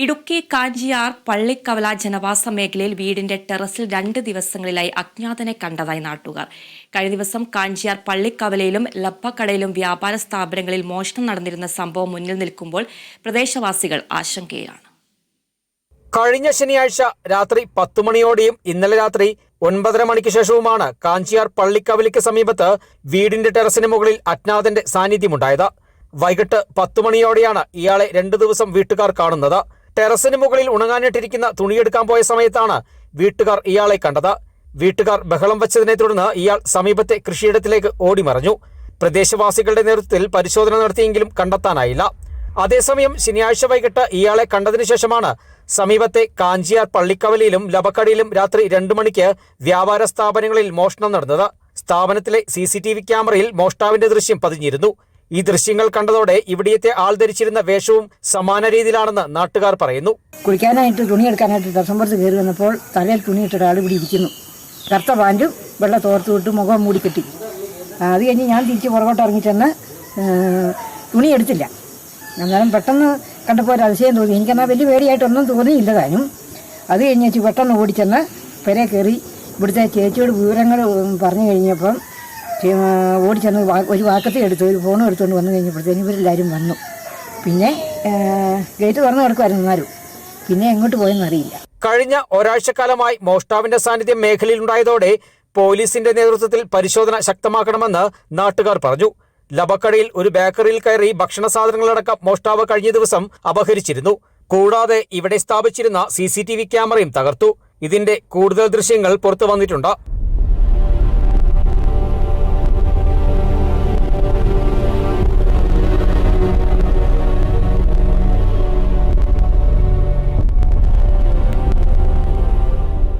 ഇടുക്കി കാഞ്ചിയാർ പള്ളിക്കവല ജനവാസ മേഖലയിൽ വീടിന്റെ ടെറസിൽ 2 ദിവസങ്ങളിലായി അജ്ഞാതനെ കണ്ടതായി നാട്ടുകാർ. കഴിഞ്ഞ ദിവസം കാഞ്ചിയാർ പള്ളിക്കവലയിലും ലബ്ബക്കടയിലും വ്യാപാര സ്ഥാപനങ്ങളിൽ മോഷണം നടന്നിരുന്ന സംഭവം മുന്നിൽ നിൽക്കുമ്പോൾ പ്രദേശവാസികൾ ആശങ്കയിലാണ്. കഴിഞ്ഞ ശനിയാഴ്ച രാത്രി 10 മണിയോടെയും ഇന്നലെ രാത്രി 9:30 മണിക്ക് ശേഷവുമാണ് കാഞ്ചിയാർ പള്ളിക്കവലയ്ക്ക് സമീപത്ത് വീടിന്റെ ടെറസിന് മുകളിൽ അജ്ഞാതന്റെ സാന്നിധ്യമുണ്ടായത്. വൈകിട്ട് 10 മണിയോടെയാണ് ഇയാളെ 2 ദിവസം വീട്ടുകാർ കാണുന്നത്. ടെറസിന് മുകളിൽ ഉണങ്ങാനിട്ടിരിക്കുന്ന തുണിയെടുക്കാൻ പോയ സമയത്താണ് വീട്ടുകാർ ഇയാളെ കണ്ടത്. വീട്ടുകാർ ബഹളം വെച്ചതിനെ തുടർന്ന് ഇയാൾ സമീപത്തെ കൃഷിയിടത്തിലേക്ക് ഓടിമറഞ്ഞു. പ്രദേശവാസികളുടെ നേതൃത്വത്തിൽ പരിശോധന നടത്തിയെങ്കിലും കണ്ടെത്താനായില്ല. അതേസമയം ശനിയാഴ്ച വൈകിട്ട് ഇയാളെ കണ്ടതിനു ശേഷമാണ് സമീപത്തെ കാഞ്ചിയാർ പള്ളിക്കവലയിലും ലബക്കടയിലും രാത്രി 2 മണിക്ക് വ്യാപാര സ്ഥാപനങ്ങളിൽ മോഷണം നടന്നത്. സ്ഥാപനത്തിലെ CCTV ക്യാമറയിൽ മോഷ്ടാവിന്റെ ദൃശ്യം പതിഞ്ഞിരുന്നു. ഈ ദൃശ്യങ്ങൾ കണ്ടതോടെ ഇവിടെത്തെ ആൾ ധരിച്ചിരുന്ന വേഷവും സമാന രീതിയിലാണെന്ന് നാട്ടുകാർ പറയുന്നു. കുളിക്കാനായിട്ട് തുണിയെടുക്കാനായിട്ട് ടെറസമ്പുറത്ത് കയറി വന്നപ്പോൾ തലയിൽ തുണിയിട്ടൊരു ആൾ ഇവിടെ ഇരിക്കുന്നു. കറുത്ത പാൻറ്റും വെള്ള തോർത്ത് വിട്ട് മുഖം മൂടിക്കെട്ടി. അത് കഴിഞ്ഞ് ഞാൻ തിരിച്ച് പുറകോട്ട് ഇറങ്ങിച്ചെന്ന് തുണി എടുത്തില്ല. അന്നേരം പെട്ടെന്ന് കണ്ടപ്പോൾ ഒരു അതിശയം തോന്നി. എനിക്കെന്നാൽ വലിയ പേടിയായിട്ടൊന്നും തോന്നിയില്ല താനും. അത് കഴിഞ്ഞ് പെട്ടെന്ന് ഓടിച്ചെന്ന് പെരെ കയറി ഇവിടുത്തെ ചേച്ചിയോട് വിവരങ്ങൾ പറഞ്ഞു കഴിഞ്ഞപ്പം ഓടിച്ചെന്ന് ഒരു വാക്കത്തി എടുത്ത് ഒരു ഫോണും എടുത്തുകൊണ്ട് വന്നു കഴിഞ്ഞപ്പോഴത്തേന് ഇവരെല്ലാവരും വന്നു. പിന്നെ ഗേറ്റ് തുറന്നു കിടക്കുമായിരുന്നു ആരും. പിന്നെ എങ്ങോട്ട് പോയെന്ന് അറിയില്ല. കഴിഞ്ഞ ഒരാഴ്ചക്കാലമായി മോഷ്ടാവിന്റെ സാന്നിധ്യം മേഖലയിലുണ്ടായതോടെ പോലീസിന്റെ നേതൃത്വത്തിൽ പരിശോധന ശക്തമാക്കണമെന്ന് നാട്ടുകാർ പറഞ്ഞു. ലബക്കടയിൽ ഒരു ബേക്കറിയിൽ കയറി ഭക്ഷണ സാധനങ്ങളടക്കം മോഷ്ടാവ് കഴിഞ്ഞ ദിവസം അപഹരിച്ചിരുന്നു. കൂടാതെ ഇവിടെ സ്ഥാപിച്ചിരുന്ന CCTV ക്യാമറയും തകർത്തു. ഇതിന്റെ കൂടുതൽ ദൃശ്യങ്ങൾ പുറത്തു വന്നിട്ടുണ്ട്.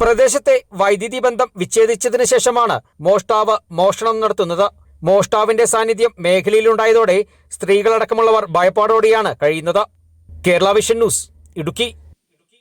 പ്രദേശത്തെ വൈദ്യുതി ബന്ധം വിച്ഛേദിച്ചതിന് ശേഷമാണ് മോഷ്ടാവ് മോഷണം നടത്തുന്നത്. മോഷ്ടാവിന്റെ സാന്നിധ്യം മേഖലയിലുണ്ടായതോടെ സ്ത്രീകളടക്കമുള്ളവർ ഭയപ്പാടോടെയാണ് കഴിയുന്നത്. Kerala vision news, Idukki.